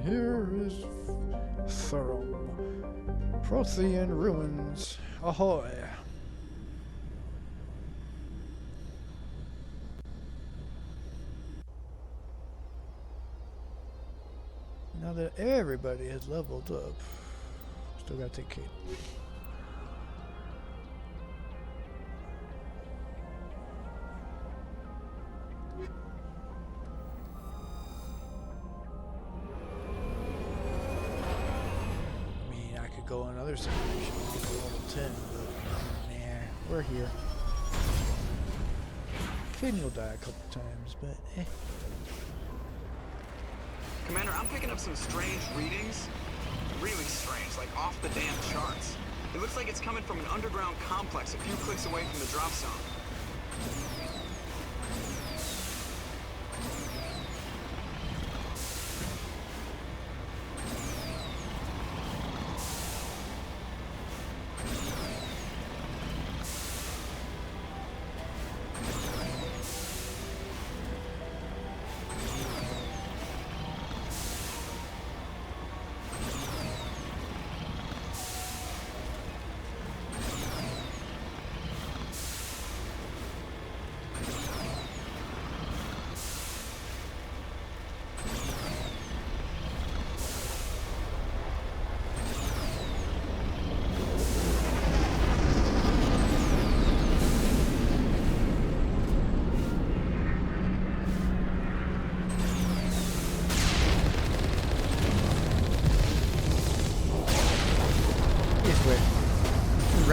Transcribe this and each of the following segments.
here is Thurum. Prothean ruins. Ahoy. Now that everybody has leveled up, still gotta take Kate. Go on other simulations to get to level 10, but nah, we're here. Caden will die a couple times, but eh. Commander, I'm picking up some strange readings. Really strange, like off the damn charts. It looks like it's coming from an underground complex a few clicks away from the drop zone.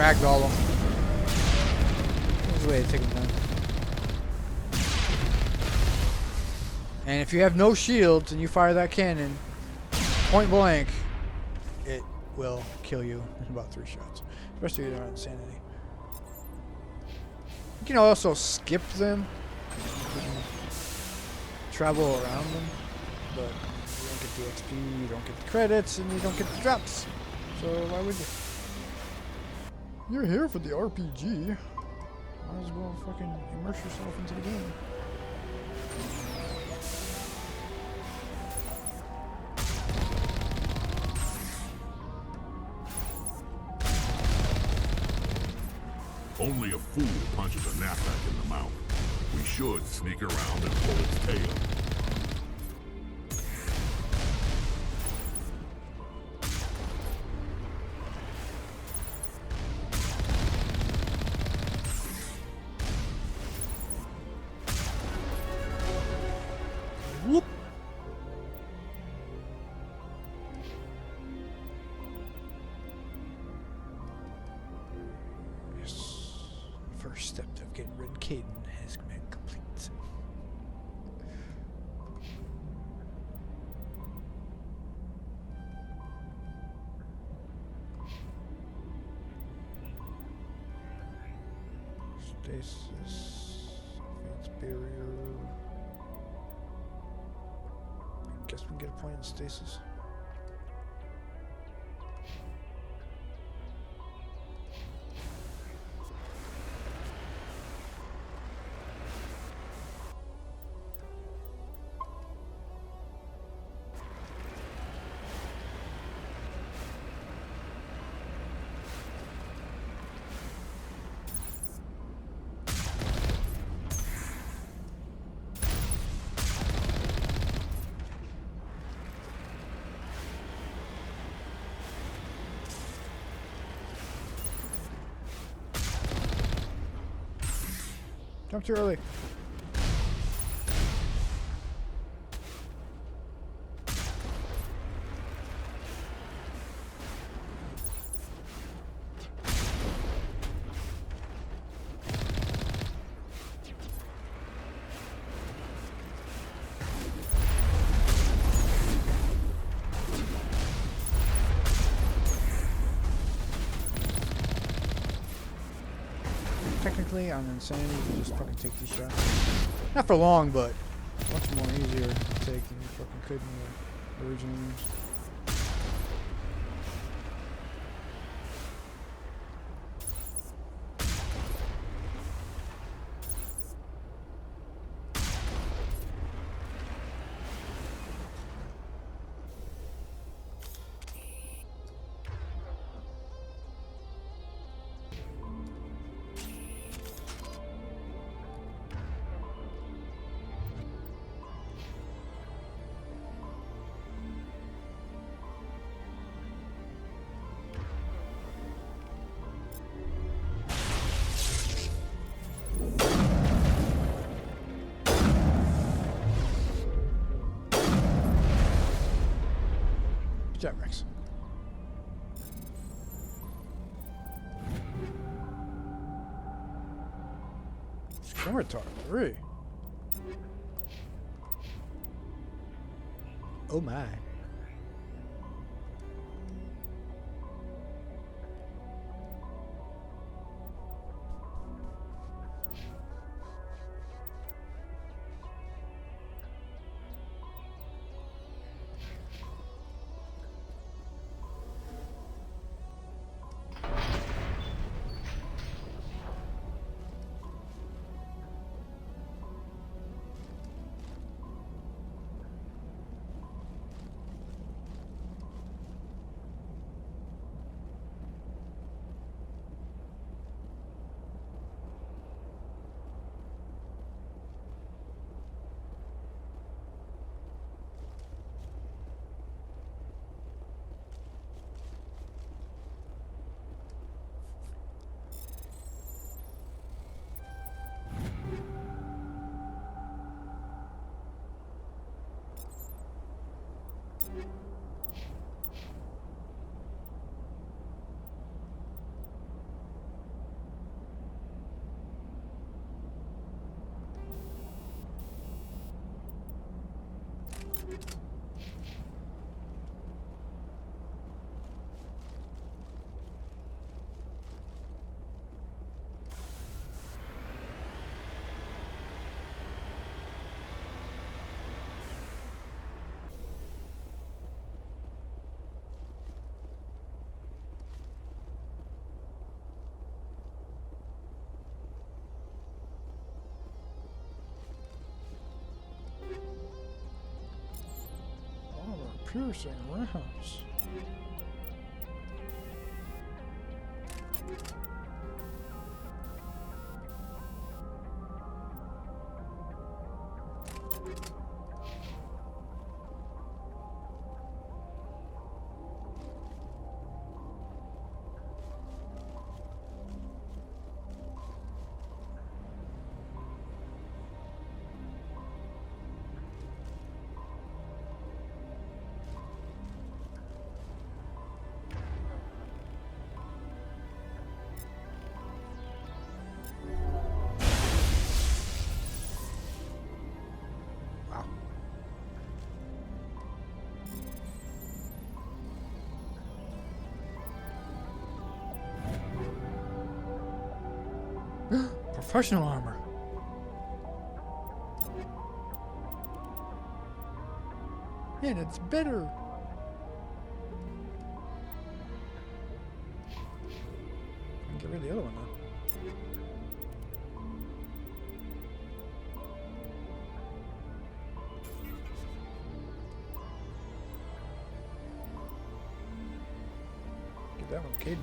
Ragdoll him. There's a way to take him down. And if you have no shields and you fire that cannon, point blank, it will kill you in about 3 shots. Especially if you're on insanity. You can also skip them. You can travel around them. But you don't get the XP, you don't get the credits, and you don't get the drops. So why would you? You're here for the RPG. Might as well fucking immerse yourself into the game. Only a fool punches a knapsack in the mouth. We should sneak around and pull its tail. Whoop. Yes. First step of getting rid of Caden has been complete. Stasis. Advanced barrier. Guess we can get a point in stasis. Jump too early. Technically, on insanity, you just fucking take these shots. Not for long, but much more easier to take than you fucking could in the original games. Jet Rex. Scimitar 3. Oh my. Piercing rounds. Professional armor. Yeah, that's better. Get rid of the other one now. Give that one to Caden.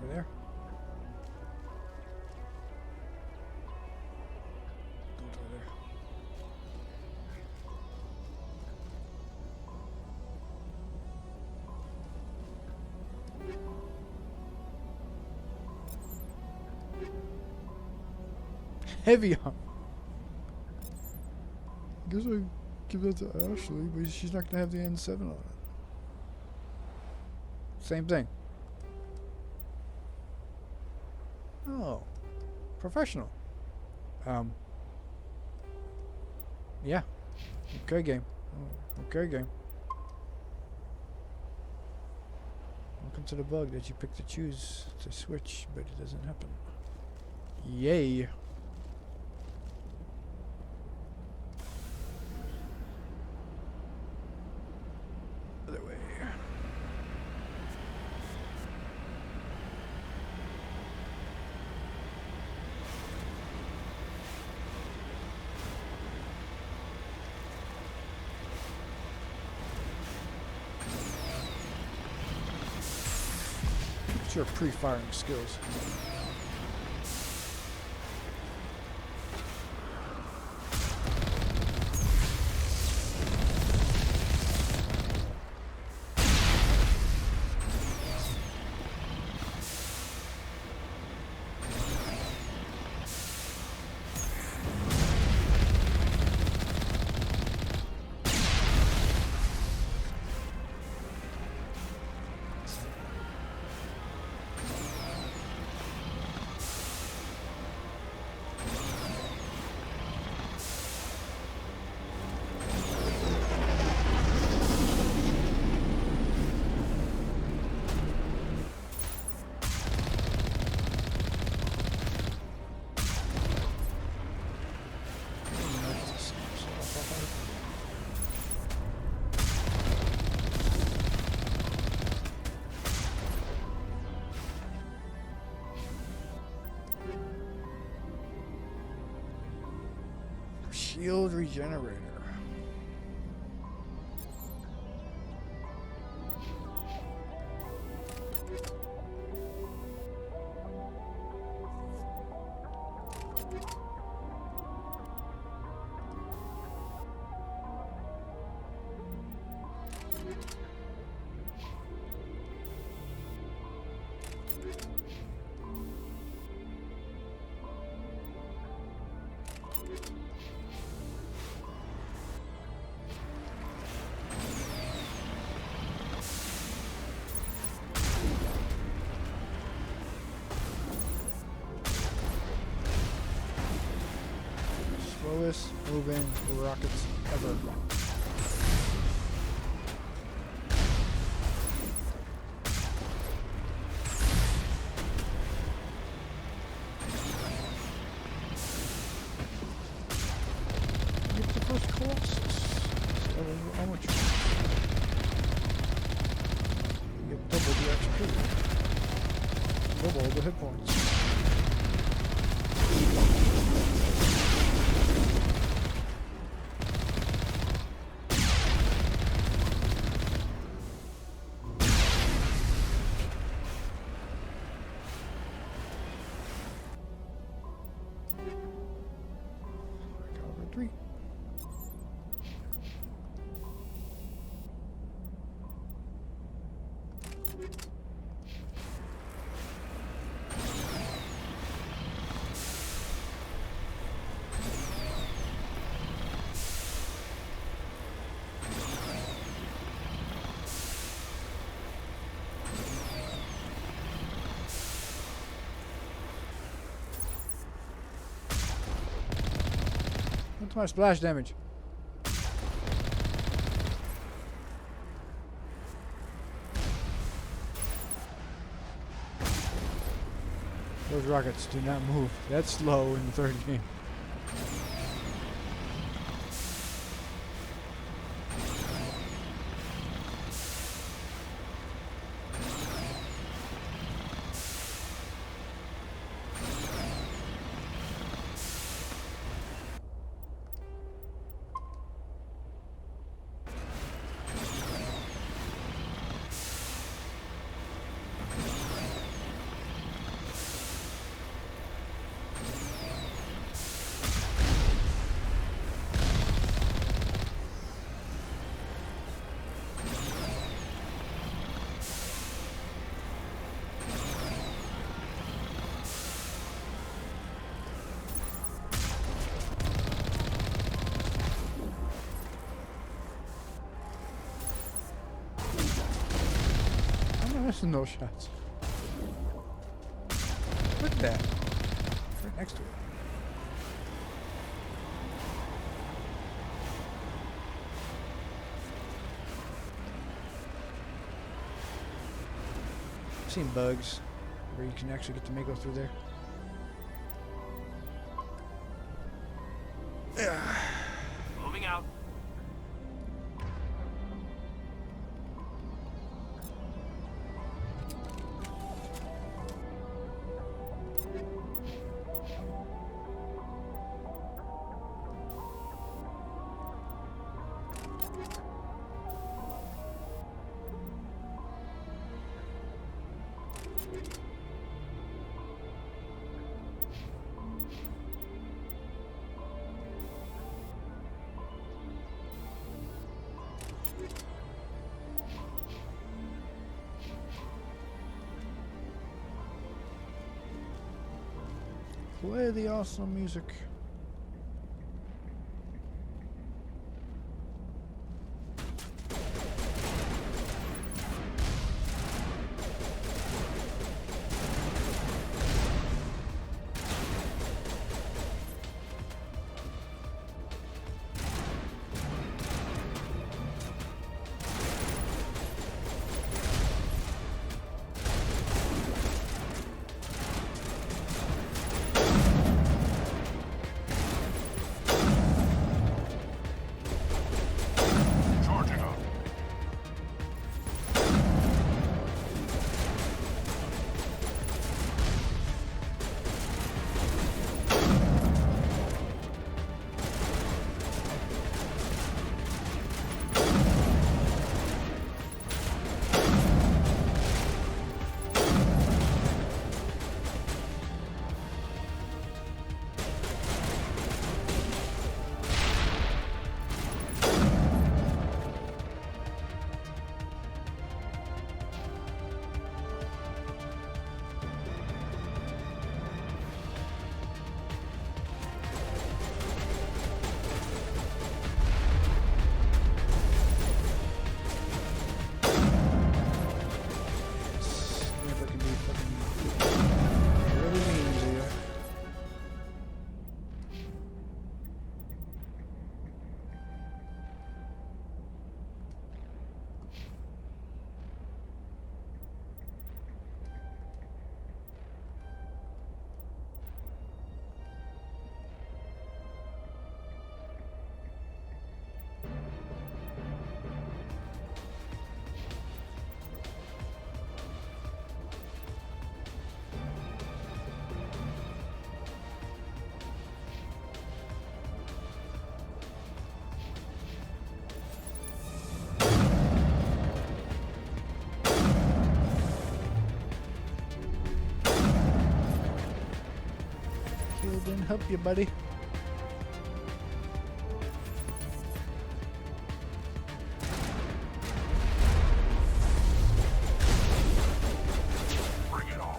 Over there. Don't over there. Heavy arm. Guess I give that to Ashley, but she's not gonna have the N7 on it. Same thing. Oh, professional. Yeah. Okay, game. Oh, okay, game. Welcome to the bug that you pick to choose to switch, but it doesn't happen. Yay. Other way. What's your pre-firing skills? Shield regenerator. Slowest moving rockets ever. Get the first Colossus. How much? You get double the XP. Double the hit points. What's my splash damage? Those rockets do not move. That's slow in the third game. Missing those shots. Look at that. Right next to it. I've seen bugs where you can actually get the Mako through there. Moving out. Play the awesome music. Charging up. Never can be fucking really mean to you. Kill didn't help you, buddy. Bring it on.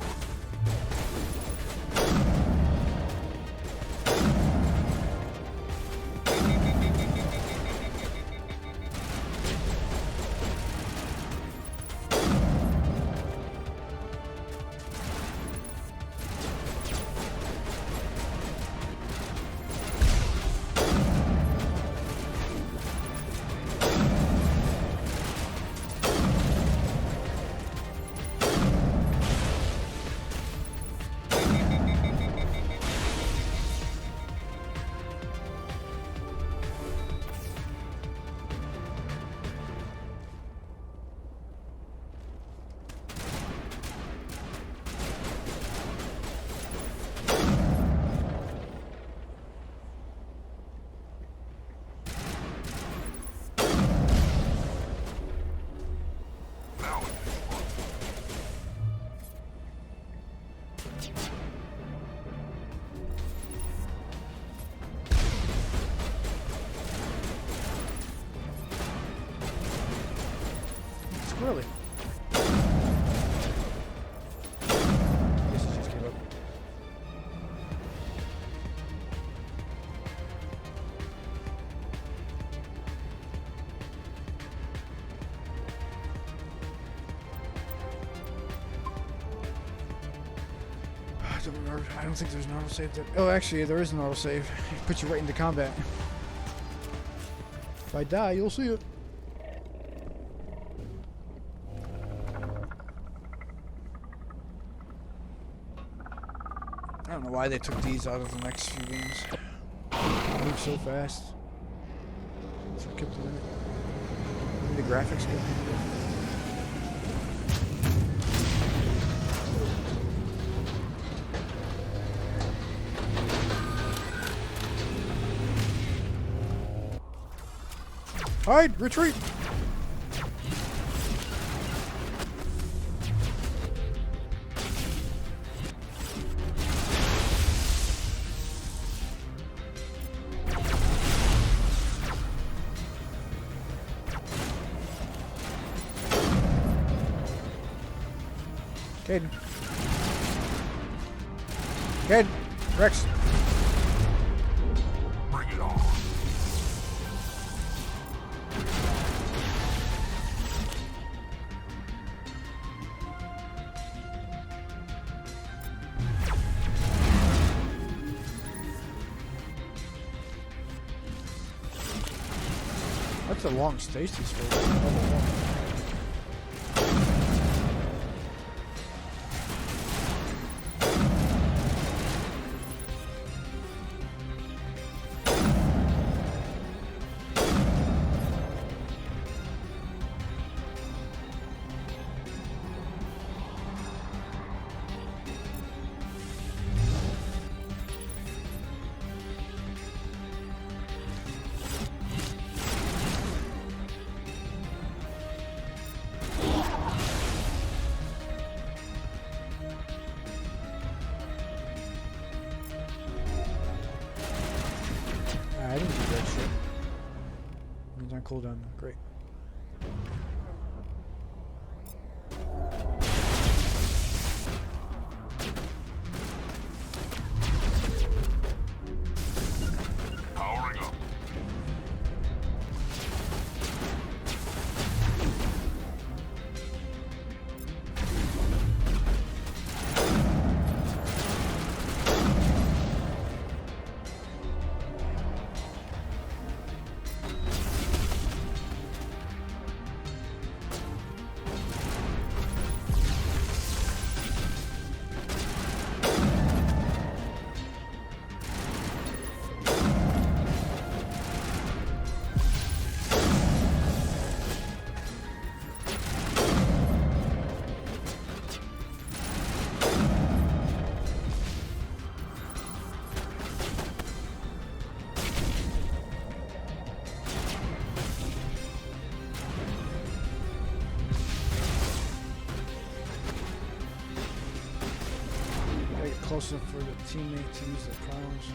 Now it is fun. Squirrely. Guess he just gave up. I don't think there's an autosave there. Oh, actually, there is an autosave. It puts you right into combat. If I die, you'll see it. I don't know why they took these out of the next few games. They move so fast. So I kept doing it. Maybe the graphics kept doing it. Hide! Retreat! Caden. Caden! Rex. Bring it on. That's a long stasis for level 1. I didn't do that shit. Means on cooldown. Great. Powering up. Gotta get close enough for the teammate to use their prowess.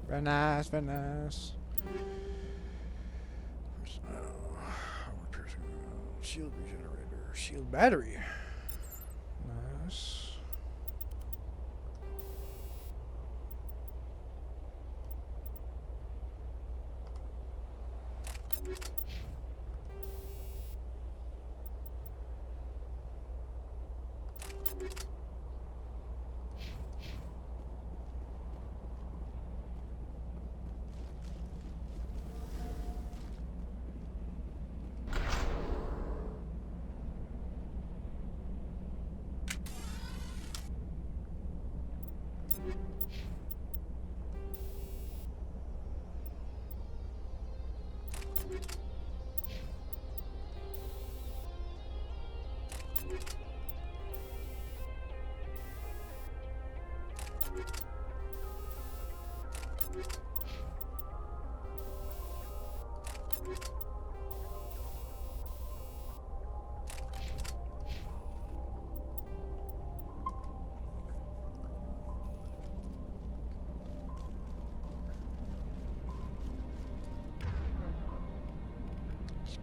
Very nice, very nice. Armor piercing, shield regenerator, shield battery. Nice.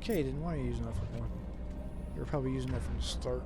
Okay, didn't want to use enough of one. You were probably using that from the start.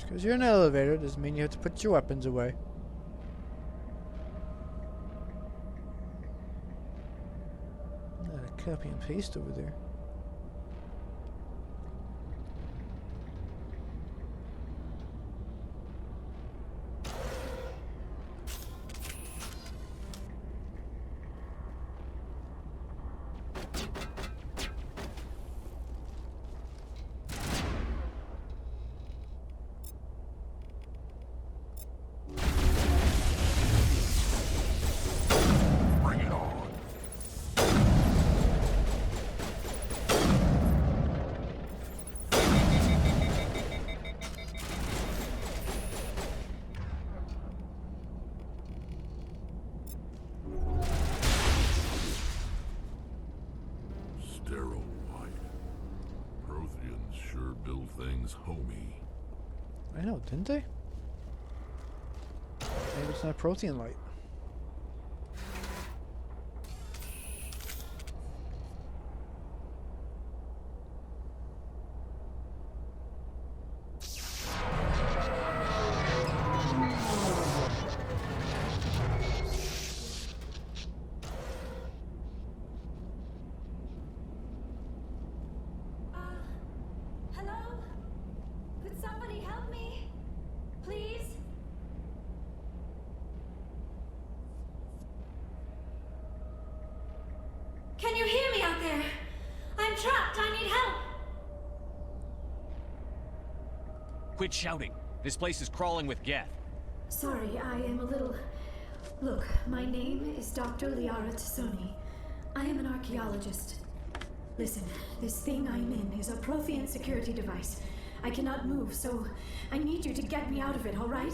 Just because you're in an elevator doesn't mean you have to put your weapons away. Not a copy and paste over there. Bring it on. Sterile white. Protheans sure build things homey. I know, didn't they? Maybe it's not protein light. Hello? Could somebody help me? Please? Can you hear me out there? I'm trapped. I need help. Quit shouting. This place is crawling with Geth. Sorry, I am a little... Look, my name is Dr. Liara Tassoni. I am an archaeologist. Listen, this thing I'm in is a Prothean security device. I cannot move, so I need you to get me out of it, all right?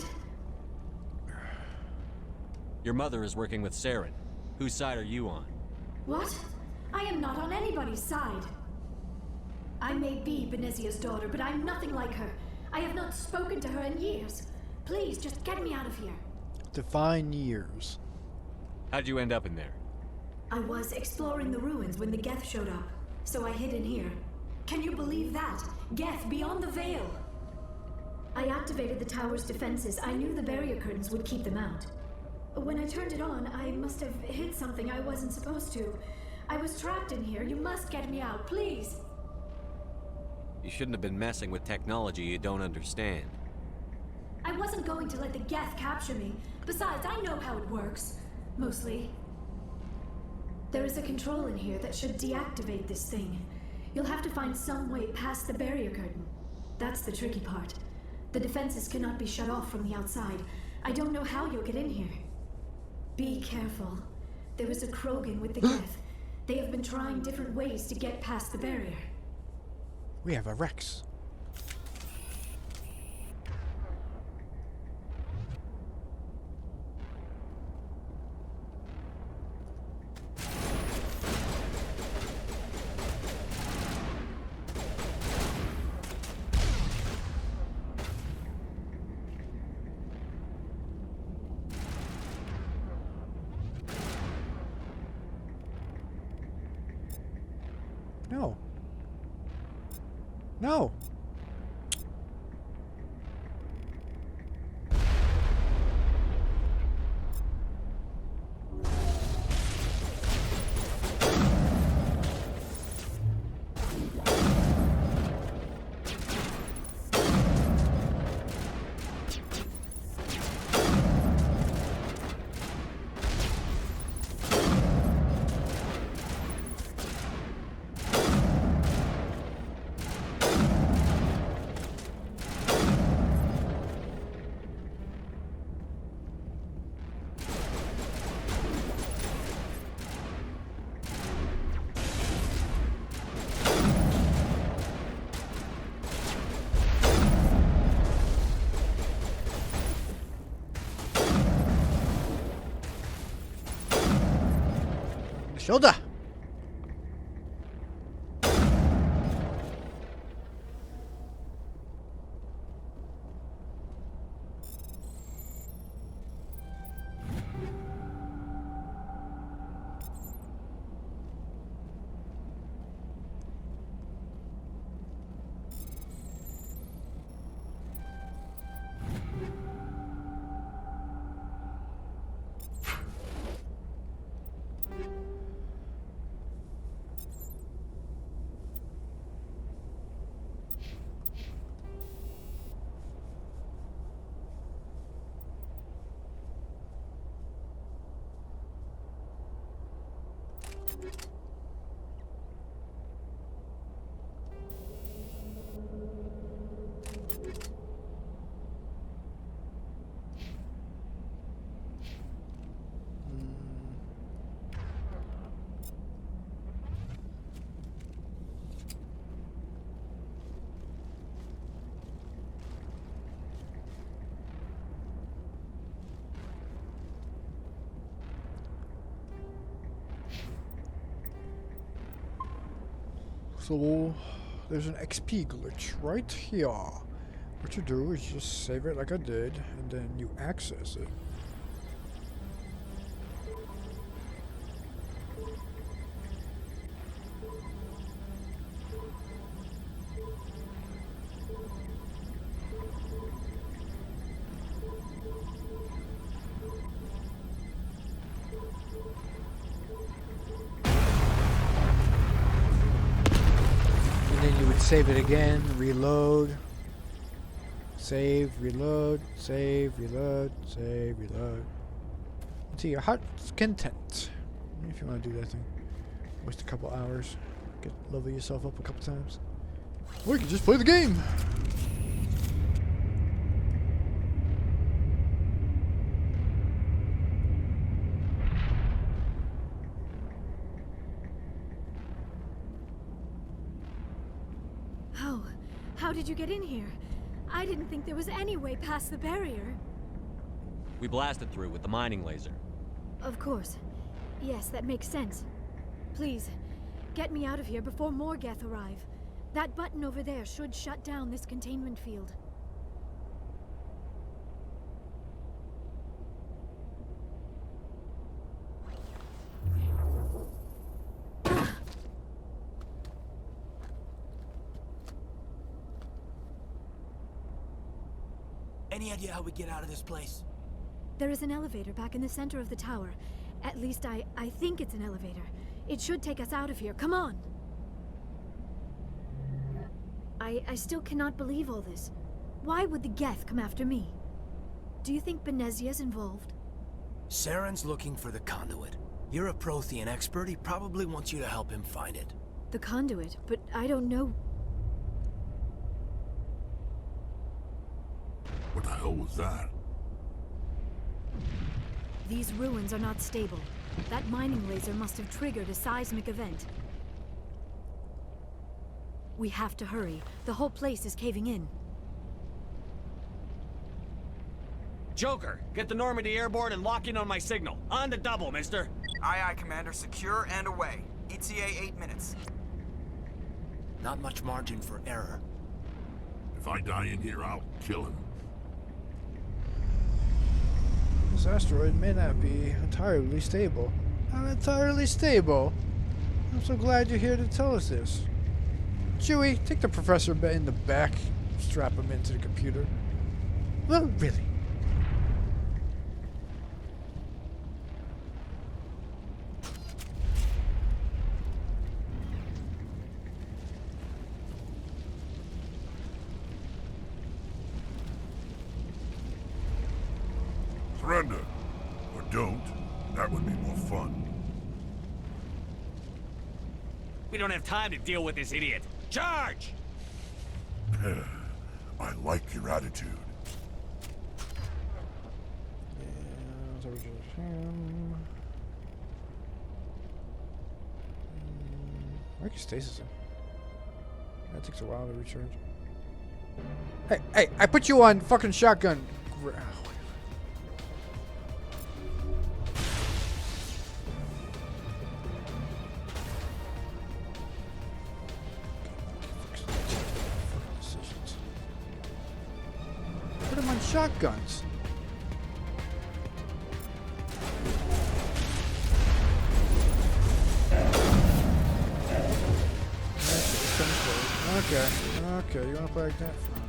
Your mother is working with Saren. Whose side are you on? What? I am not on anybody's side. I may be Benezia's daughter, but I'm nothing like her. I have not spoken to her in years. Please, just get me out of here. Define years. How'd you end up in there? I was exploring the ruins when the Geth showed up, so I hid in here. Can you believe that? Geth beyond the veil! I activated the tower's defenses. I knew the barrier curtains would keep them out. When I turned it on, I must have hit something I wasn't supposed to. I was trapped in here. You must get me out, please! You shouldn't have been messing with technology you don't understand. I wasn't going to let the Geth capture me. Besides, I know how it works. Mostly. There is a control in here that should deactivate this thing. You'll have to find some way past the barrier curtain. That's the tricky part. The defenses cannot be shut off from the outside. I don't know how you'll get in here. Be careful. There is a Krogan with the Geth. They have been trying different ways to get past the barrier. We have a Rex. No. No. Shoulder. So, there's an XP glitch right here. What you do is just save it like I did, and then you access it. Save it again, reload, save, reload, save, reload, save, reload. To your heart's content. If you want to do that thing. Waste a couple hours. Level yourself up a couple times. Or you can just play the game. How did you get in here? I didn't think there was any way past the barrier. We blasted through with the mining laser. Of course. Yes, that makes sense. Please, get me out of here before more Geth arrive. That button over there should shut down this containment field. Any idea how we get out of this place? There is an elevator back in the center of the tower. At least I think it's an elevator. It should take us out of here. Come on! I still cannot believe all this. Why would the Geth come after me? Do you think Benezia's involved? Saren's looking for the conduit. You're a Prothean expert. He probably wants you to help him find it. The conduit? But I don't know... What the hell was that? These ruins are not stable. That mining laser must have triggered a seismic event. We have to hurry. The whole place is caving in. Joker, get the Normandy airborne and lock in on my signal. On the double, mister. Aye, aye, Commander. Secure and away. ETA 8 minutes. Not much margin for error. If I die in here, I'll kill him. This asteroid may not be entirely stable. Not entirely stable? I'm so glad you're here to tell us this. Chewie, take the professor in the back, strap him into the computer. Well, really? Surrender. Or don't. That would be more fun. We don't have time to deal with this idiot. Charge! I like your attitude. Yeah, so just him. I can stasis him. That takes a while to recharge. Hey, I put you on fucking shotgun. Put him on shotguns. Okay, you wanna play like that? Fine.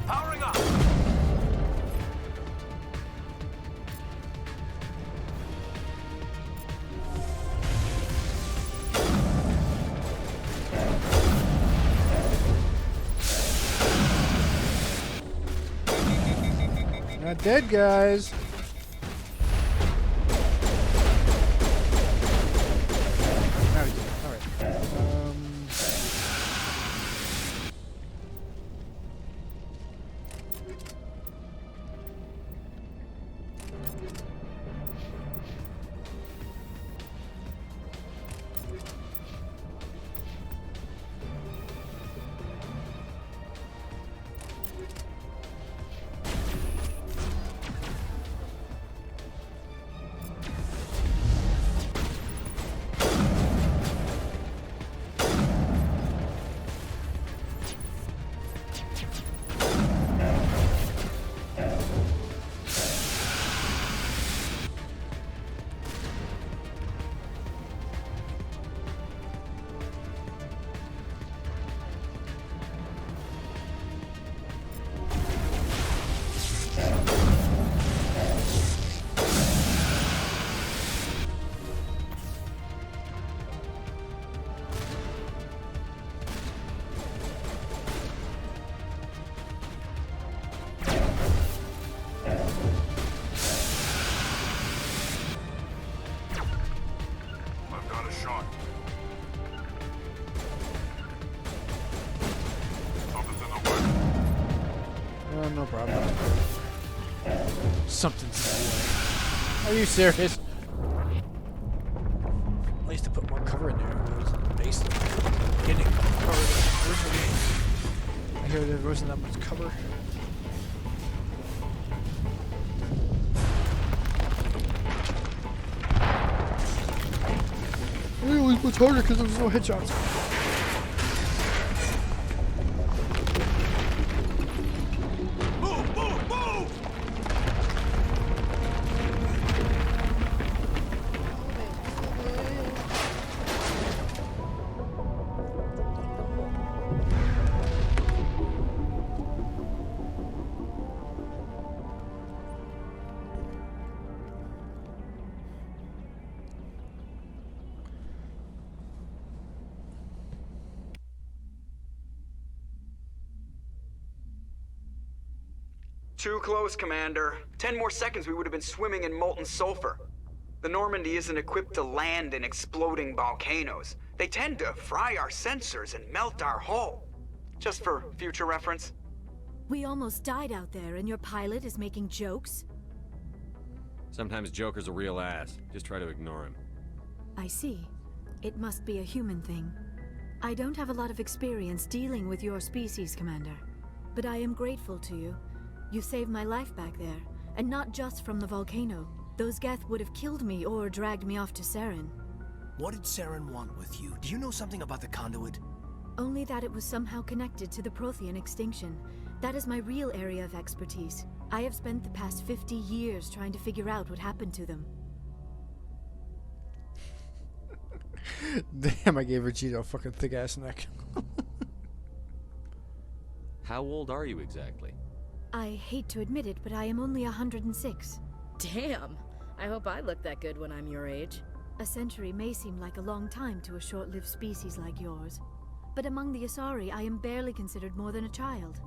Powering up! Not dead, guys. where I'm about to go. Something's in the way. Are you serious? At least to put more cover in there. It was in the basement. Getting cover originally. I hear there wasn't that much cover. It always was harder because there was no headshots. Too close, Commander. 10 more seconds we would have been swimming in molten sulfur. The Normandy isn't equipped to land in exploding volcanoes. They tend to fry our sensors and melt our hull. Just for future reference. We almost died out there, and your pilot is making jokes? Sometimes Joker's a real ass. Just try to ignore him. I see. It must be a human thing. I don't have a lot of experience dealing with your species, Commander. But I am grateful to you. You saved my life back there, and not just from the volcano. Those Geth would have killed me or dragged me off to Saren. What did Saren want with you? Do you know something about the conduit? Only that it was somehow connected to the Prothean extinction. That is my real area of expertise. I have spent the past 50 years trying to figure out what happened to them. Damn, I gave Vegeta a fucking thick ass neck. How old are you exactly? I hate to admit it, but I am only 106. Damn! I hope I look that good when I'm your age. A century may seem like a long time to a short-lived species like yours. But among the Asari, I am barely considered more than a child.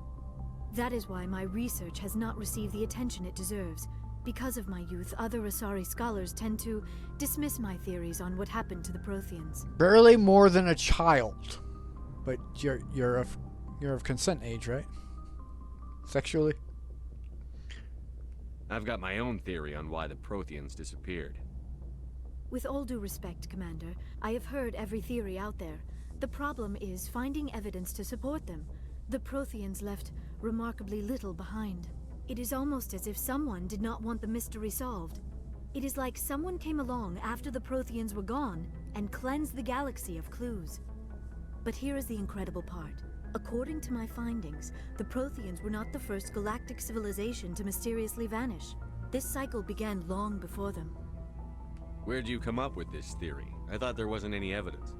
That is why my research has not received the attention it deserves. Because of my youth, other Asari scholars tend to dismiss my theories on what happened to the Protheans. Barely more than a child. But you're of consent age, right? Sexually? I've got my own theory on why the Protheans disappeared. With all due respect, Commander, I have heard every theory out there. The problem is finding evidence to support them. The Protheans left remarkably little behind. It is almost as if someone did not want the mystery solved. It is like someone came along after the Protheans were gone and cleansed the galaxy of clues. But here is the incredible part. According to my findings, the Protheans were not the first galactic civilization to mysteriously vanish. This cycle began long before them. Where'd you come up with this theory? I thought there wasn't any evidence.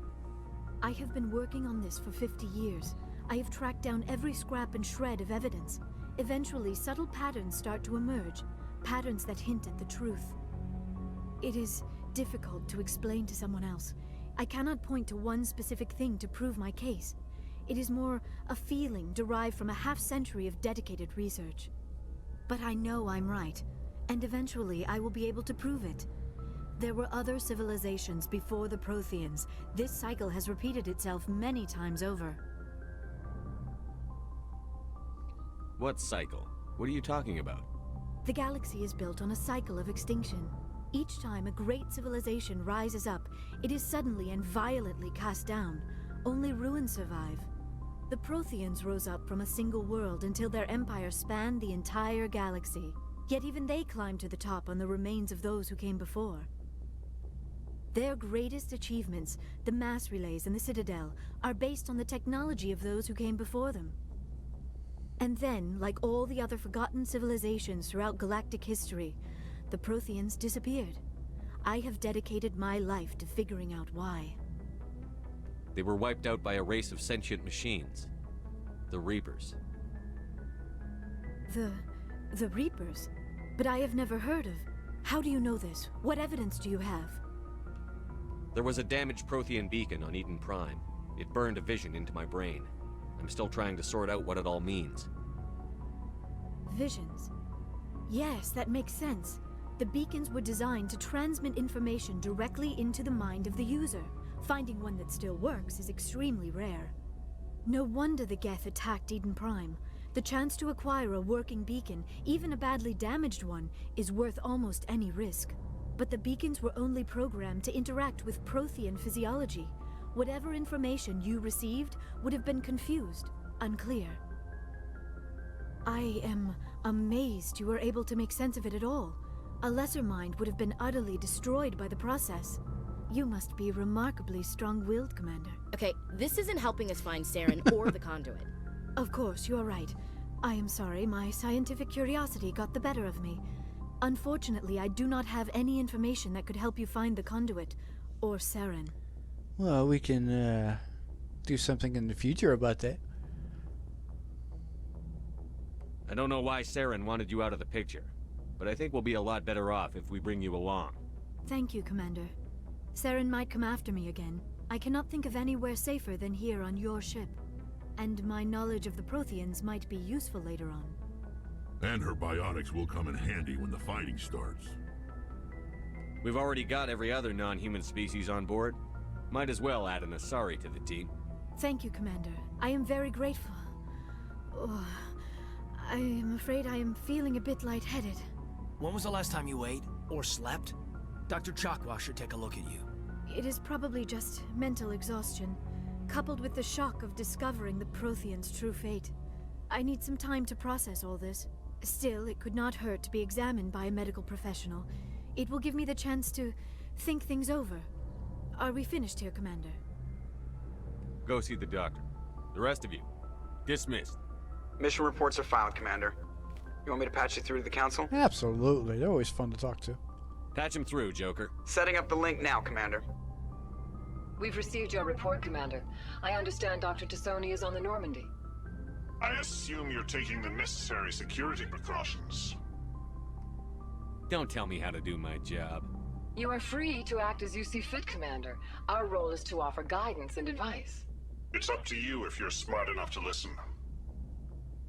I have been working on this for 50 years. I have tracked down every scrap and shred of evidence. Eventually, subtle patterns start to emerge, patterns that hint at the truth. It is difficult to explain to someone else. I cannot point to one specific thing to prove my case. It is more a feeling derived from a half-century of dedicated research. But I know I'm right, and eventually I will be able to prove it. There were other civilizations before the Protheans. This cycle has repeated itself many times over. What cycle? What are you talking about? The galaxy is built on a cycle of extinction. Each time a great civilization rises up, it is suddenly and violently cast down. Only ruins survive. The Protheans rose up from a single world until their empire spanned the entire galaxy. Yet even they climbed to the top on the remains of those who came before. Their greatest achievements, the mass relays and the Citadel, are based on the technology of those who came before them. And then, like all the other forgotten civilizations throughout galactic history, the Protheans disappeared. I have dedicated my life to figuring out why. They were wiped out by a race of sentient machines. The Reapers. The Reapers? But I have never heard of. How do you know this? What evidence do you have? There was a damaged Prothean beacon on Eden Prime. It burned a vision into my brain. I'm still trying to sort out what it all means. Visions. Yes, that makes sense. The beacons were designed to transmit information directly into the mind of the user. Finding one that still works is extremely rare. No wonder the Geth attacked Eden Prime. The chance to acquire a working beacon, even a badly damaged one, is worth almost any risk. But the beacons were only programmed to interact with Prothean physiology. Whatever information you received would have been confused, unclear. I am amazed you were able to make sense of it at all. A lesser mind would have been utterly destroyed by the process. You must be remarkably strong-willed, Commander. Okay, this isn't helping us find Saren or the conduit. Of course, you're right. I am sorry, my scientific curiosity got the better of me. Unfortunately, I do not have any information that could help you find the conduit, or Saren. Well, we can do something in the future about that. I don't know why Saren wanted you out of the picture, but I think we'll be a lot better off if we bring you along. Thank you, Commander. Saren might come after me again. I cannot think of anywhere safer than here on your ship. And my knowledge of the Protheans might be useful later on. And her biotics will come in handy when the fighting starts. We've already got every other non-human species on board. Might as well add an Asari to the team. Thank you, Commander. I am very grateful. Oh, I am afraid I am feeling a bit lightheaded. When was the last time you ate or slept? Dr. Chakwa should take a look at you. It is probably just mental exhaustion, coupled with the shock of discovering the Protheans' true fate. I need some time to process all this. Still, it could not hurt to be examined by a medical professional. It will give me the chance to think things over. Are we finished here, Commander? Go see the doctor. The rest of you, dismissed. Mission reports are filed, Commander. You want me to patch you through to the Council? Absolutely. They're always fun to talk to. Patch him through, Joker. Setting up the link now, Commander. We've received your report, Commander. I understand Dr. Tassoni is on the Normandy. I assume you're taking the necessary security precautions. Don't tell me how to do my job. You are free to act as you see fit, Commander. Our role is to offer guidance and advice. It's up to you if you're smart enough to listen.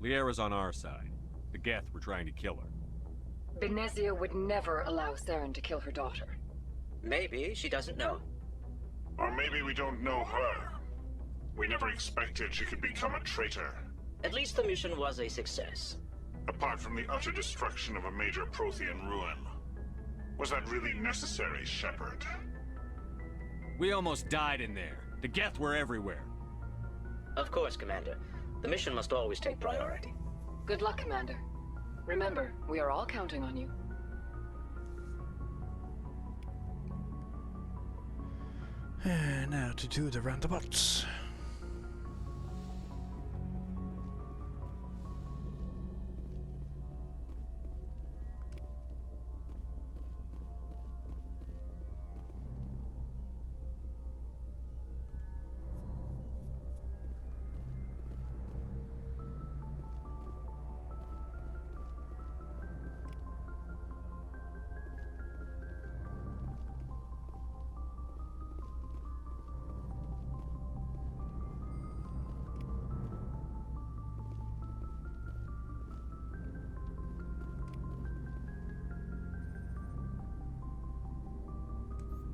Liara's on our side. The Geth were trying to kill her. Benezia would never allow Saren to kill her daughter. Maybe she doesn't know. Or maybe we don't know her. We never expected she could become a traitor. At least the mission was a success. Apart from the utter destruction of a major Prothean ruin. Was that really necessary, Shepard? We almost died in there. The Geth were everywhere. Of course, Commander. The mission must always take priority. Good luck, Commander. Remember, we are all counting on you. Now to do the roundabouts.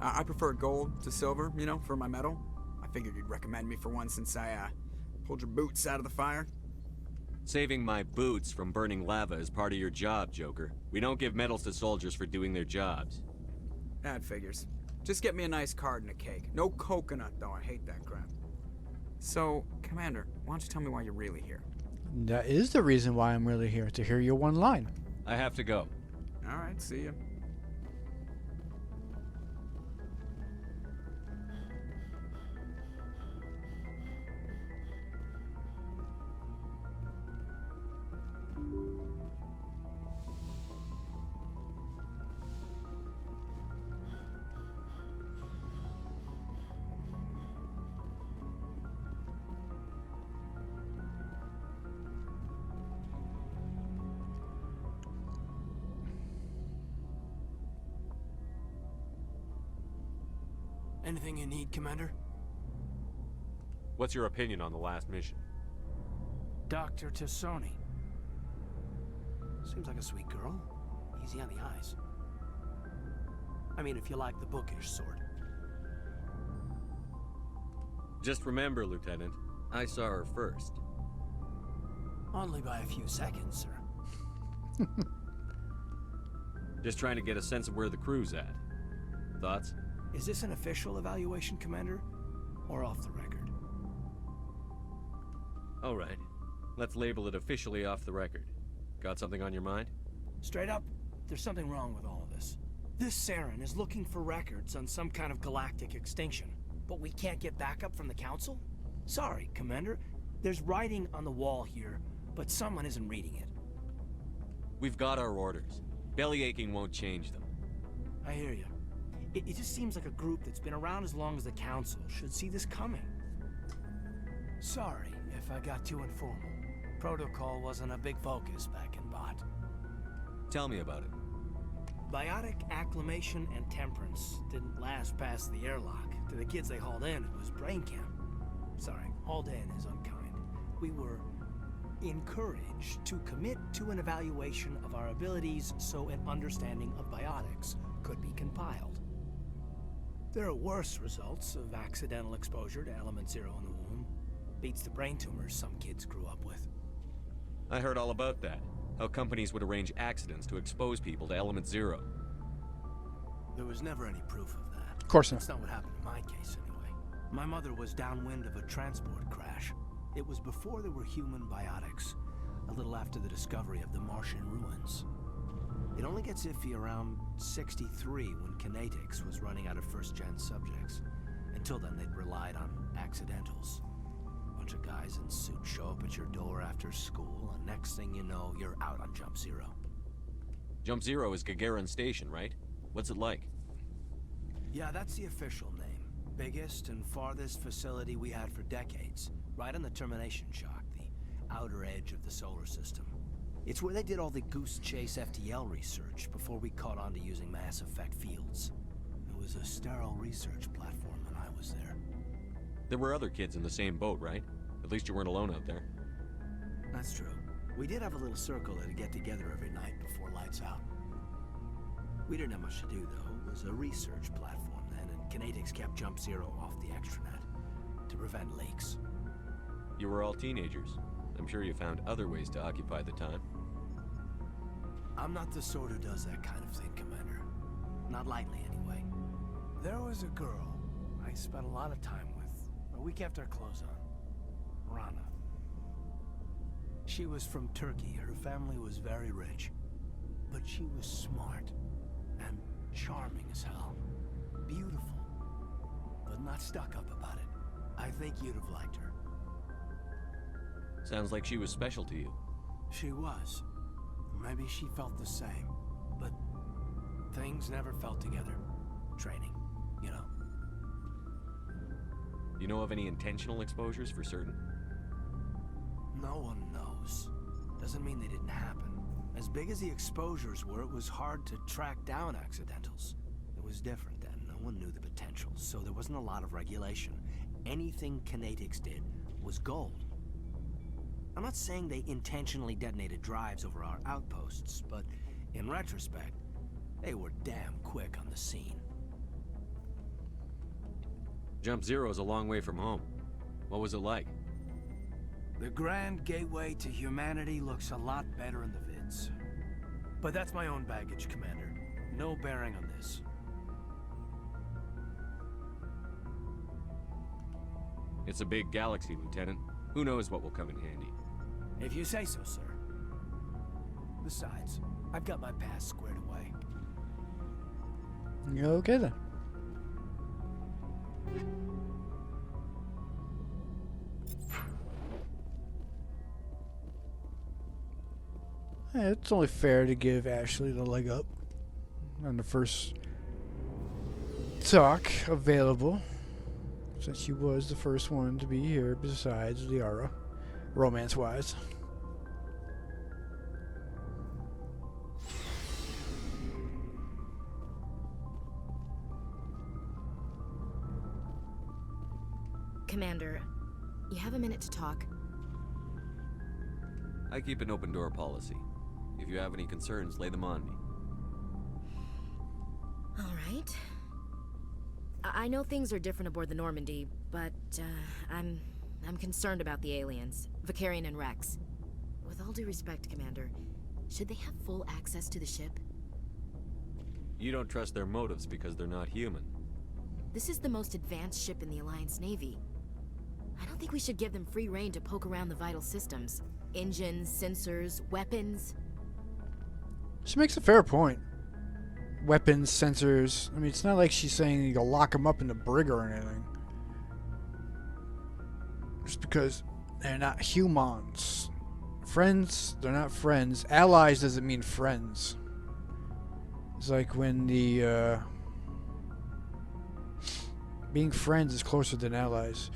I prefer gold to silver, you know, for my medal. I figured you'd recommend me for one since I, pulled your boots out of the fire. Saving my boots from burning lava is part of your job, Joker. We don't give medals to soldiers for doing their jobs. That figures. Just get me a nice card and a cake. No coconut, though. I hate that crap. So, Commander, why don't you tell me why you're really here? That is the reason why I'm really here, to hear your one line. I have to go. All right, see ya. Anything you need, Commander? What's your opinion on the last mission? Dr. Tassoni. Seems like a sweet girl. Easy on the eyes. I mean, if you like the bookish sort. Just remember, Lieutenant, I saw her first. Only by a few seconds, sir. Just trying to get a sense of where the crew's at. Thoughts? Is this an official evaluation, Commander? Or off the record? All right. Let's label it officially off the record. Got something on your mind? Straight up, there's something wrong with all of this. This Saren is looking for records on some kind of galactic extinction, but we can't get backup from the Council? Sorry, Commander. There's writing on the wall here, but someone isn't reading it. We've got our orders. Belly aching won't change them. I hear you. It just seems like a group that's been around as long as the Council should see this coming. Sorry if I got too informal. Protocol wasn't a big focus back in Bot. Tell me about it. Biotic acclimation and temperance didn't last past the airlock. To the kids they hauled in, it was brain camp. Sorry, hauled in is unkind. We were encouraged to commit to an evaluation of our abilities so an understanding of biotics could be compiled. There are worse results of accidental exposure to Element Zero in the womb. Beats the brain tumors some kids grew up with. I heard all about that. How companies would arrange accidents to expose people to Element Zero. There was never any proof of that. Of course not. That's not what happened in my case, anyway. My mother was downwind of a transport crash. It was before there were human biotics, a little after the discovery of the Martian ruins. It only gets iffy around 63 when Kinetics was running out of first-gen subjects. Until then, they'd relied on accidentals. A bunch of guys in suits show up at your door after school, and next thing you know, you're out on Jump Zero. Jump Zero is Gagarin Station, right? What's it like? Yeah, that's the official name. Biggest and farthest facility we had for decades. Right on the termination shock, the outer edge of the solar system. It's where they did all the Goose Chase FTL research before we caught on to using mass effect fields. It was a sterile research platform when I was there. There were other kids in the same boat, right? At least you weren't alone out there. That's true. We did have a little circle that'd get together every night before lights out. We didn't have much to do, though. It was a research platform then, and Kinetics kept Jump Zero off the extranet to prevent leaks. You were all teenagers. I'm sure you found other ways to occupy the time. I'm not the sort who does that kind of thing, Commander. Not lightly, anyway. There was a girl I spent a lot of time with, a week after our close on. Rana. She was from Turkey. Her family was very rich. But she was smart and charming as hell. Beautiful, but not stuck up about it. I think you'd have liked her. Sounds like she was special to you. She was. Maybe she felt the same. But things never felt together. Training, you know. You know of any intentional exposures for certain? No one knows. Doesn't mean they didn't happen. As big as the exposures were, it was hard to track down accidentals. It was different then. No one knew the potential, so there wasn't a lot of regulation. Anything Kinetics did was gold. I'm not saying they intentionally detonated drives over our outposts, but in retrospect, they were damn quick on the scene. Jump Zero is a long way from home. What was it like? The grand gateway to humanity looks a lot better in the vids. But that's my own baggage, Commander. No bearing on this. It's a big galaxy, Lieutenant. Who knows what will come in handy? If you say so, sir. Besides, I've got my past squared away. Okay then. It's only fair to give Ashley the leg up on the first talk available, since she was the first one to be here besides Liara, romance-wise. Commander, you have a minute to talk? I keep an open door policy. If you have any concerns, lay them on me. All right. I know things are different aboard the Normandy, but I'm concerned about the aliens, Vicarian and Rex. With all due respect, Commander, should they have full access to the ship? You don't trust their motives because they're not human. This is the most advanced ship in the Alliance Navy. I don't think we should give them free rein to poke around the vital systems. Engines, sensors, weapons. She makes a fair point. Weapons, sensors. I mean, it's not like she's saying you go lock them up in the brig or anything. Just because they're not humans. Friends, they're not friends. Allies doesn't mean friends. It's like when the, being friends is closer than allies.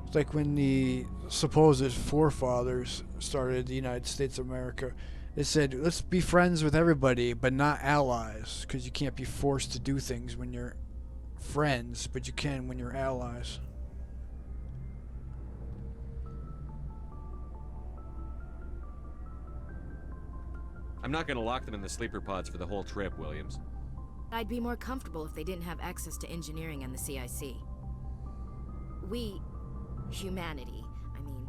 It's like when the supposed forefathers started the United States of America. They said, let's be friends with everybody, but not allies. Because you can't be forced to do things when you're friends, but you can when you're allies. I'm not gonna lock them in the sleeper pods for the whole trip, Williams. I'd be more comfortable if they didn't have access to engineering and the CIC. We, humanity, I mean,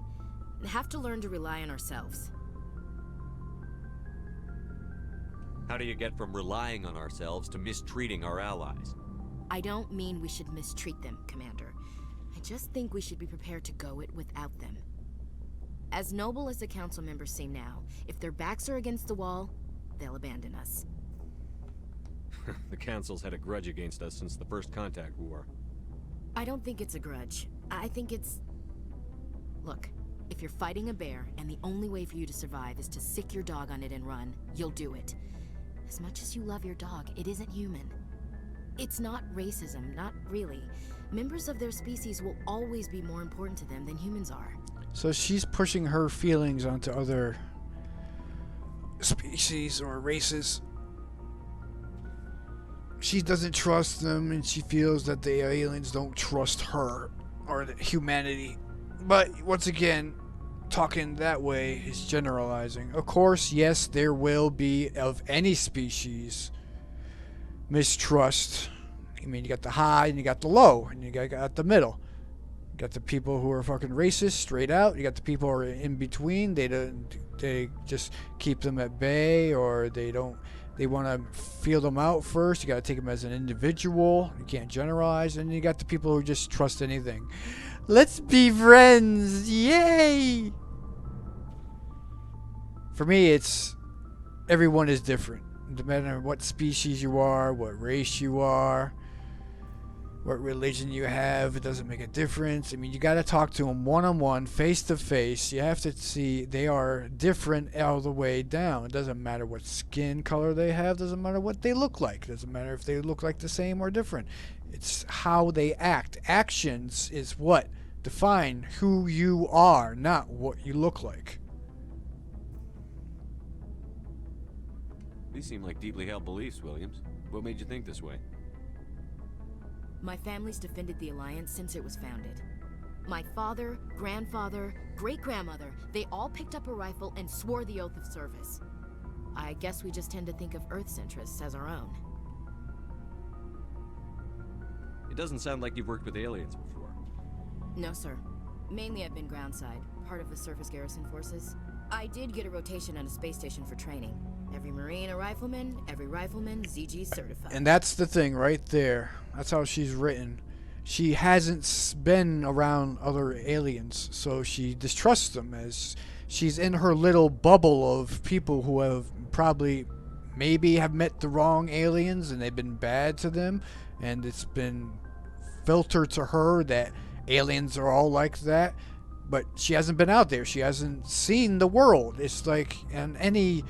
have to learn to rely on ourselves. How do you get from relying on ourselves to mistreating our allies? I don't mean we should mistreat them, Commander. I just think we should be prepared to go it without them. As noble as the council members seem now, if their backs are against the wall, they'll abandon us. The council's had a grudge against us since the First Contact War. I don't think it's a grudge. I think it's... Look, if you're fighting a bear and the only way for you to survive is to sick your dog on it and run, you'll do it. As much as you love your dog, it isn't human. It's not racism, not really. Members of their species will always be more important to them than humans are. So she's pushing her feelings onto other species or races. She doesn't trust them, and she feels that the aliens don't trust her or the humanity. But once again, talking that way is generalizing. Of course, yes, there will be, of any species, mistrust. I mean, you got the high and you got the low, and you got the middle. You got the people who are fucking racist straight out. You got the people who are in between. They just keep them at bay, or they want to feel them out first. You got to take them as an individual. You can't generalize. And you got the people who just trust anything. Let's be friends. Yay! For me, it's everyone is different. No matter what species you are, what race you are, what religion you have, it doesn't make a difference. I mean, you got to talk to them one-on-one, face-to-face. You have to see they are different all the way down. It doesn't matter what skin color they have. Doesn't matter what they look like. Doesn't matter if they look like the same or different. It's how they act. Actions is what define who you are, not what you look like. These seem like deeply held beliefs, Williams. What made you think this way? My family's defended the Alliance since it was founded. My father, grandfather, great-grandmother, they all picked up a rifle and swore the oath of service. I guess we just tend to think of Earth's interests as our own. It doesn't sound like you've worked with aliens before. No, sir. Mainly I've been groundside, part of the surface garrison forces. I did get a rotation on a space station for training. Every Marine a rifleman, every rifleman ZG certified. And that's the thing right there. That's how she's written. She hasn't been around other aliens, so she distrusts them, as she's in her little bubble of people who have probably maybe have met the wrong aliens and they've been bad to them, and it's been filtered to her that aliens are all like that. But she hasn't been out there. She hasn't seen the world. It's like in any...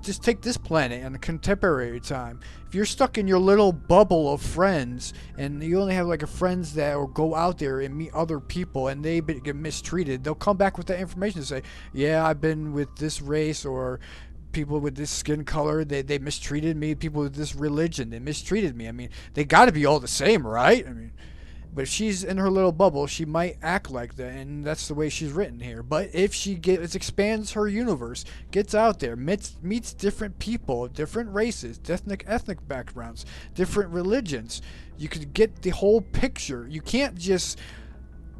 Just take this planet in a contemporary time. If you're stuck in your little bubble of friends and you only have like a friends that will go out there and meet other people and they get mistreated, they'll come back with that information and say, yeah, I've been with this race, or people with this skin color, they mistreated me. People with this religion, they mistreated me. I mean, they got to be all the same, right? I mean, but if she's in her little bubble, she might act like that, and that's the way she's written here. But if she expands her universe, gets out there, meets different people, different races, ethnic backgrounds, different religions, you could get the whole picture. You can't just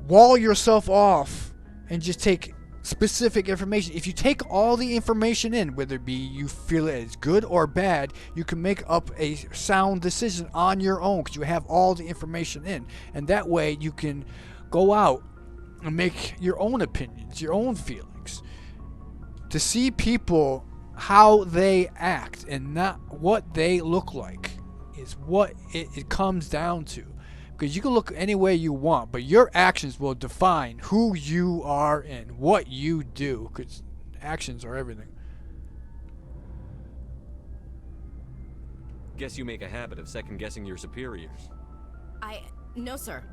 wall yourself off and just take specific information. If you take all the information in, whether it be you feel it is good or bad, you can make up a sound decision on your own because you have all the information in. And that way you can go out and make your own opinions, your own feelings. To see people how they act and not what they look like is what it comes down to. Because you can look any way you want, but your actions will define who you are and what you do. Because actions are everything. Guess you make a habit of second-guessing your superiors. No, sir.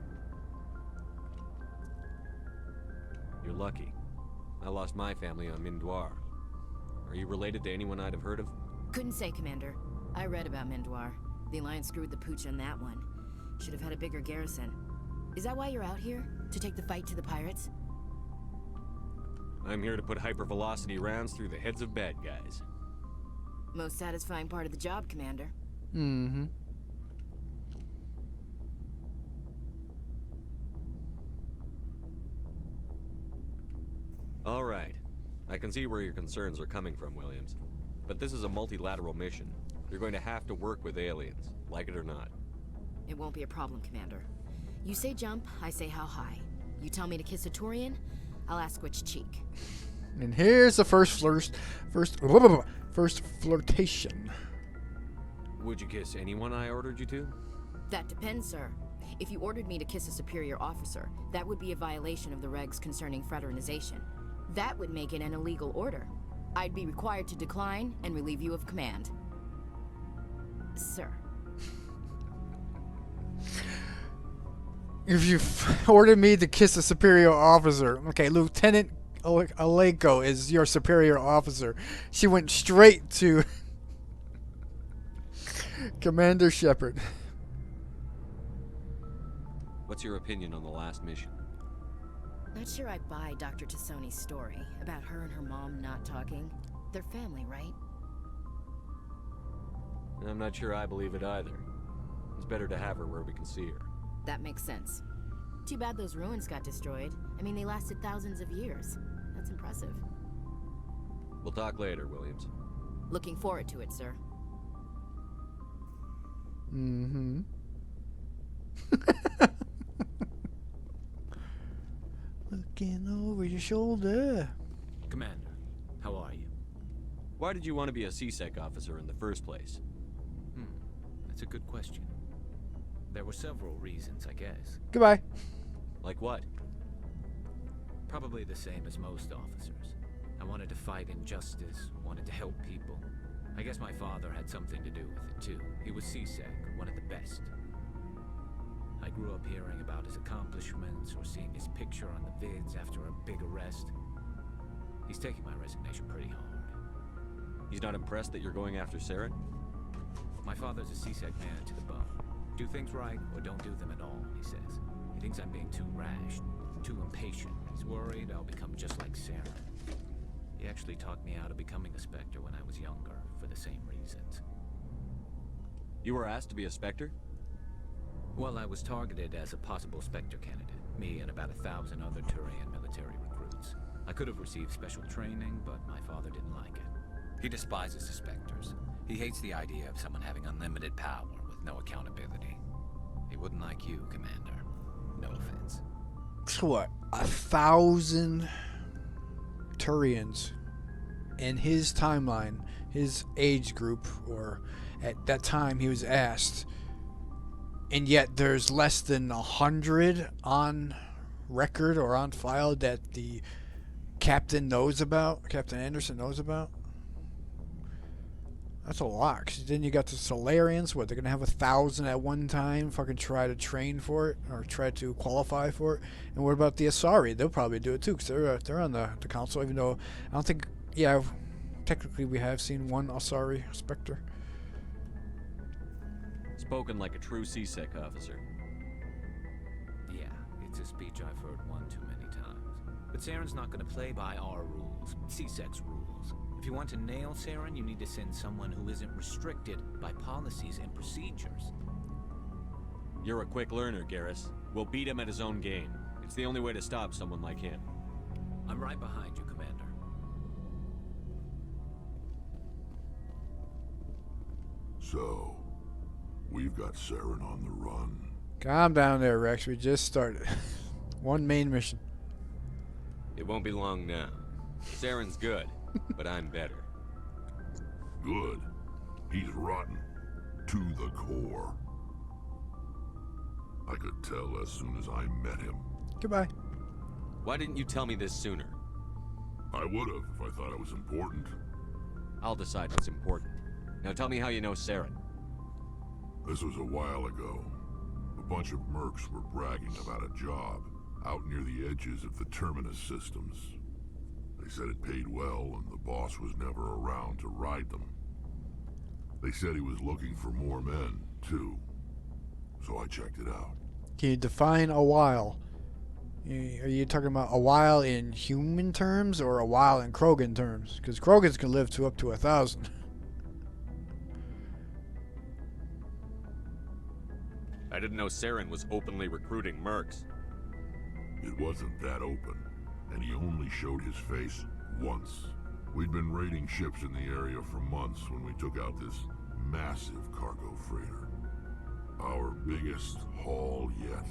You're lucky. I lost my family on Mindoir. Are you related to anyone I'd have heard of? Couldn't say, Commander. I read about Mindoir. The Alliance screwed the pooch on that one. Should have had a bigger garrison. Is that why you're out here? To take the fight to the pirates? I'm here to put hypervelocity rounds through the heads of bad guys. Most satisfying part of the job, Commander. Mm-hmm. All right. I can see where your concerns are coming from, Williams. But this is a multilateral mission. You're going to have to work with aliens, like it or not. It won't be a problem, Commander. You say jump, I say how high. You tell me to kiss a Turian, I'll ask which cheek. And here's the first flirtation. Would you kiss anyone I ordered you to? That depends, sir. If you ordered me to kiss a superior officer, that would be a violation of the regs concerning fraternization. That would make it an illegal order. I'd be required to decline and relieve you of command. Sir. If you ordered me to kiss a superior officer, okay, Lieutenant Aleko is your superior officer. She went straight to Commander Shepard. What's your opinion on the last mission? Not sure I buy Dr. Tassoni's story about her and her mom not talking. They're family, right? I'm not sure I believe it either. It's better to have her where we can see her. That makes sense. Too bad those ruins got destroyed. I mean, they lasted thousands of years. That's impressive. We'll talk later, Williams. Looking forward to it, sir. Mm-hmm. Looking over your shoulder. Commander, how are you? Why did you want to be a CSEC officer in the first place? That's a good question. There were several reasons, I guess. Goodbye. Like what? Probably the same as most officers. I wanted to fight injustice, wanted to help people. I guess my father had something to do with it too. He was CSEC, one of the best. I grew up hearing about his accomplishments or seeing his picture on the vids after a big arrest. He's taking my resignation pretty hard. He's not impressed that you're going after Saren? My father's a CSEC man to the bone. Do things right or don't do them at all, he says. He thinks I'm being too rash, too impatient. He's worried I'll become just like Saren. He actually talked me out of becoming a Spectre when I was younger, for the same reasons. You were asked to be a Spectre? Well, I was targeted as a possible Spectre candidate. Me and about 1,000 other Turian military recruits. I could have received special training, but my father didn't like it. He despises the Spectres. He hates the idea of someone having unlimited power with no accountability. He wouldn't like you, Commander. No offense. So what? 1,000 Turians in his timeline, his age group, or at that time he was asked, and yet there's less than 100 on record or on file that the captain knows about, Captain Anderson knows about. That's a lot. 'Cause then you got the Solarians. What, they're gonna have 1,000 at one time? Fucking try to train for it or try to qualify for it. And what about the Asari? They'll probably do it too, because they're on the council. Even though I don't think, yeah, technically we have seen one Asari Spectre. Spoken like a true CSEC officer. Yeah, it's a speech I've heard one too many times. But Saren's not going to play by our rules, CSEC's rules. If you want to nail Saren, you need to send someone who isn't restricted by policies and procedures. You're a quick learner, Garrus. We'll beat him at his own game. It's the only way to stop someone like him. I'm right behind you, Commander. So, we've got Saren on the run. Calm down there, Rex. We just started. One main mission. It won't be long now. Saren's good, but I'm better. Good. He's rotten. To the core. I could tell as soon as I met him. Goodbye. Why didn't you tell me this sooner? I would've if I thought it was important. I'll decide what's important. Now tell me how you know Saren. This was a while ago. A bunch of mercs were bragging about a job out near the edges of the Terminus systems. They said it paid well and the boss was never around to ride them. They said he was looking for more men, too. So I checked it out. Can you define a while? Are you talking about a while in human terms or a while in Krogan terms? Because Krogans can live to up to 1,000. I didn't know Saren was openly recruiting mercs. It wasn't that open, and he only showed his face once. We'd been raiding ships in the area for months when we took out this massive cargo freighter. Our biggest haul yet.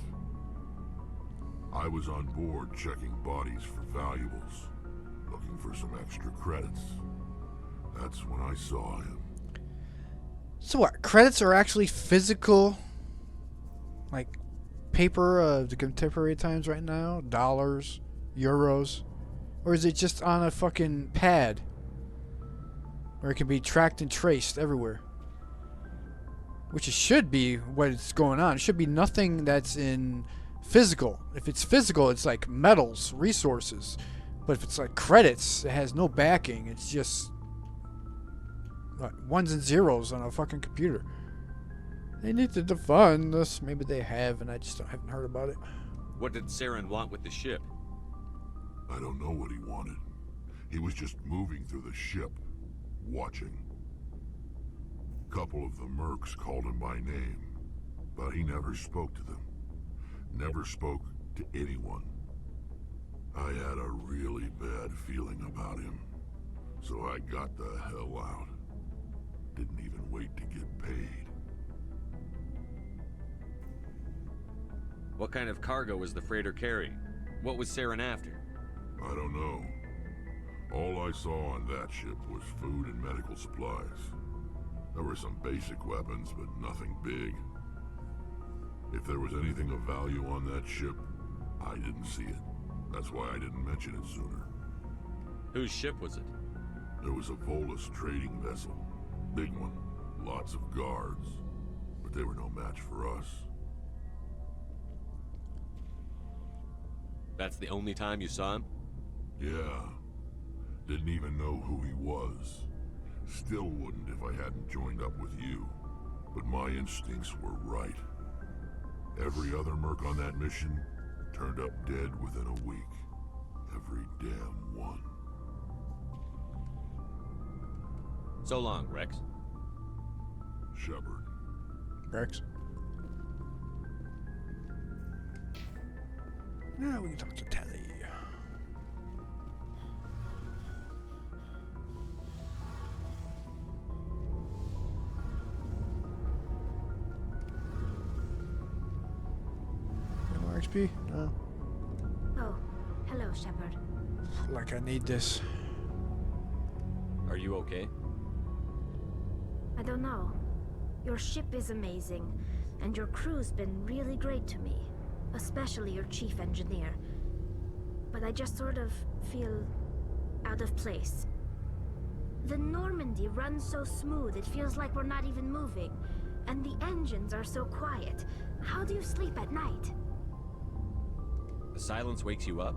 I was on board checking bodies for valuables, looking for some extra credits. That's when I saw him. So what? Credits are actually physical, like paper of the contemporary times right now? Dollars, euros? Or is it just on a fucking pad where it can be tracked and traced everywhere? Which it should be what's going on. It should be nothing that's in physical. If it's physical, it's like metals, resources. But if it's like credits, it has no backing. It's just ones and zeros on a fucking computer. They need to define this. Maybe they have, and I just haven't heard about it. What did Saren want with the ship? I don't know what he wanted. He was just moving through the ship, watching. A couple of the mercs called him by name, but he never spoke to them. Never spoke to anyone. I had a really bad feeling about him, so I got the hell out. Didn't even wait to get paid. What kind of cargo was the freighter carrying? What was Saren after? I don't know. All I saw on that ship was food and medical supplies. There were some basic weapons, but nothing big. If there was anything of value on that ship, I didn't see it. That's why I didn't mention it sooner. Whose ship was it? It was a Volus trading vessel. Big one. Lots of guards. But they were no match for us. That's the only time you saw him? Yeah. Didn't even know who he was. Still wouldn't if I hadn't joined up with you. But my instincts were right. Every other merc on that mission turned up dead within a week. Every damn one. So long, Rex. Shepard. Rex. Now we can talk to Tally. More XP? No. Oh, hello, Shepard. Like I need this. Are you okay? I don't know. Your ship is amazing, and your crew's been really great to me. Especially your chief engineer. But I just sort of feel out of place. The Normandy runs so smooth it feels like we're not even moving. And the engines are so quiet. How do you sleep at night? The silence wakes you up?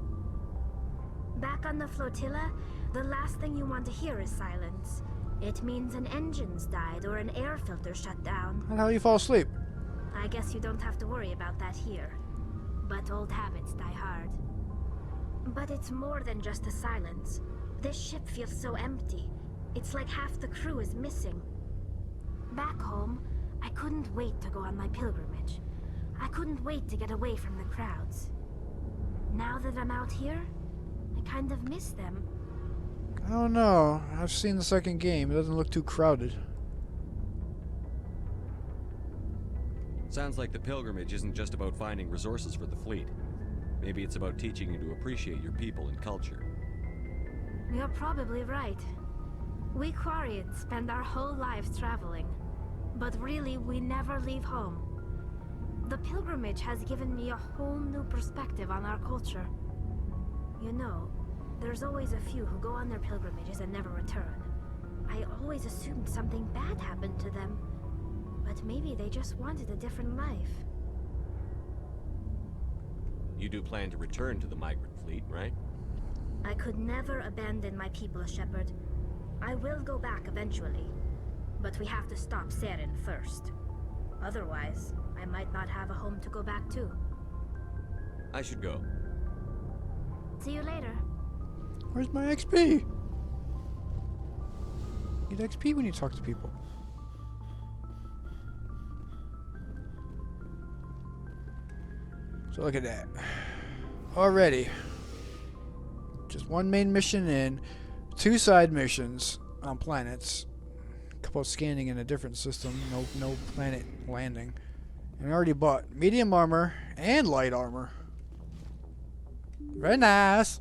Back on the flotilla, the last thing you want to hear is silence. It means an engine's died or an air filter shut down. How the hell do you fall asleep? I guess you don't have to worry about that here. But old habits die hard. But it's more than just the silence. This ship feels so empty. It's like half the crew is missing. Back home, I couldn't wait to go on my pilgrimage. I couldn't wait to get away from the crowds. Now that I'm out here, I kind of miss them. I don't know. I've seen the second game. It doesn't look too crowded. Sounds like the pilgrimage isn't just about finding resources for the fleet. Maybe it's about teaching you to appreciate your people and culture. You're probably right. We Quarians spend our whole lives traveling, but really we never leave home. The pilgrimage has given me a whole new perspective on our culture. You know, there's always a few who go on their pilgrimages and never return. I always assumed something bad happened to them, but maybe they just wanted a different life. You do plan to return to the migrant fleet, right? I could never abandon my people, Shepard. I will go back eventually, but we have to stop Saren first. Otherwise, I might not have a home to go back to. I should go. See you later. Where's my XP? You get XP when you talk to people. So look at that. Already. Just one main mission in, 2 side missions on planets, a couple of scanning in a different system, no planet landing. And I already bought medium armor and light armor. Very nice.